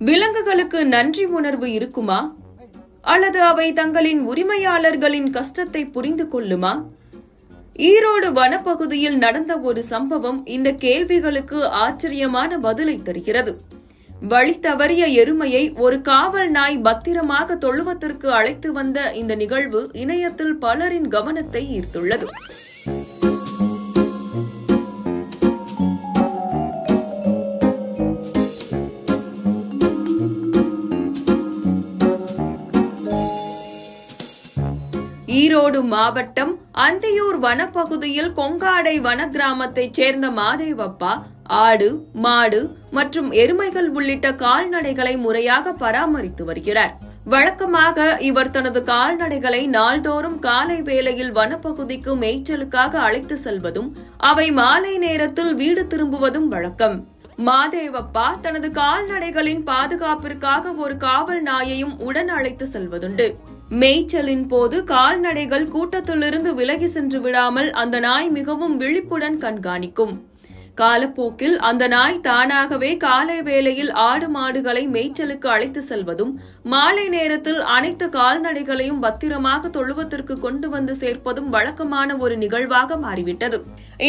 விலங்குகளுக்கு நன்றி உணர்வு இருக்குமா? அல்லது அவை தங்களின் உரிமையாளர்களின் கஷ்டத்தை புரிந்து கொள்ளுமா? ஈரோடு வனப்பகுதியில் நடந்த ஒரு சம்பவம் இந்த கேள்விகளுக்கு ஆச்சரியமான பதிலை தருகிறது. வழி தவறிய எருமையை ஒரு காவல் நாய் பத்திரமாக தொழுவத்திற்கு அழைத்து வந்த இந்த நிகழ்வு இணையத்தில் பலரின் கவனத்தை ஈர்த்துள்ளது. ஈரோடு மாவட்டம் அந்தியூர் வனப்பகுதியில் கொங்காடை வன கிராமத்தைச் சேர்ந்த மாதேவப்பா ஆடு, மாடு மற்றும் எருமைகள் உள்ளிட்ட கால்நடைகளை முறையாக பராமரித்து வருகிறார். வழக்கமாக இவர் தனது கால்நடைகளை நாள்தோறும் காலை வேளையில் வனப்பகுதிக்கு மேய்ச்சலுக்காக அழைத்து செல்வதும் அவை மாலை நேரத்தில் வீடு திரும்புவதும் வழக்கம். மாதேவப்பா தனது கால்நடைகளின் பாதுகாப்பிற்காக ஒரு காவல் நாயையும் உடன் அழைத்து செல்வதுண்டு. மேய்ச்சலின் போது கால்நடைகள் கூட்டத்திலிருந்து விலகி சென்று விடாமல் அந்த நாய் மிகவும் விழிப்புடன் கண்காணிக்கும். காலப்போக்கில் அந்த நாய் தானாகவே காலை வேளையில் ஆடு மாடுகளை மேய்ச்சலுக்கு அழைத்து செல்வதும் மாலை நேரத்தில் அனைத்து கால்நடைகளையும் பத்திரமாக தொழுவத்திற்கு கொண்டு வந்து சேர்ப்பதும் வழக்கமான ஒரு நிகழ்வாக மாறிவிட்டது.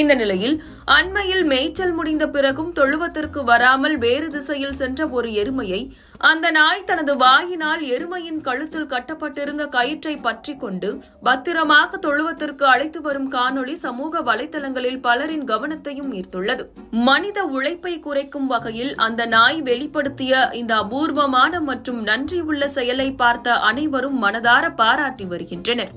இந்த நிலையில் அண்மையில் மேய்ச்சல் முடிந்த பிறகும் தொழுவத்திற்கு வராமல் வேறு திசையில் சென்ற ஒரு எருமையை அந்த நாய் தனது வாயினால் எருமையின் கழுத்தில் கட்டப்பட்டிருந்த கயிற்றை பற்றி கொண்டு பத்திரமாக தொழுவத்திற்கு அழைத்து வரும் காணொளி சமூக வலைதளங்களில் பலரின் கவனத்தையும் ஈர்த்துள்ளது. மனித உழைப்பை குறைக்கும் வகையில் அந்த நாய் வெளிப்படுத்திய இந்த அபூர்வமான மற்றும் நன்றியுள்ள செயலை பார்த்த அனைவரும் மனதார பாராட்டி வருகின்றனர்.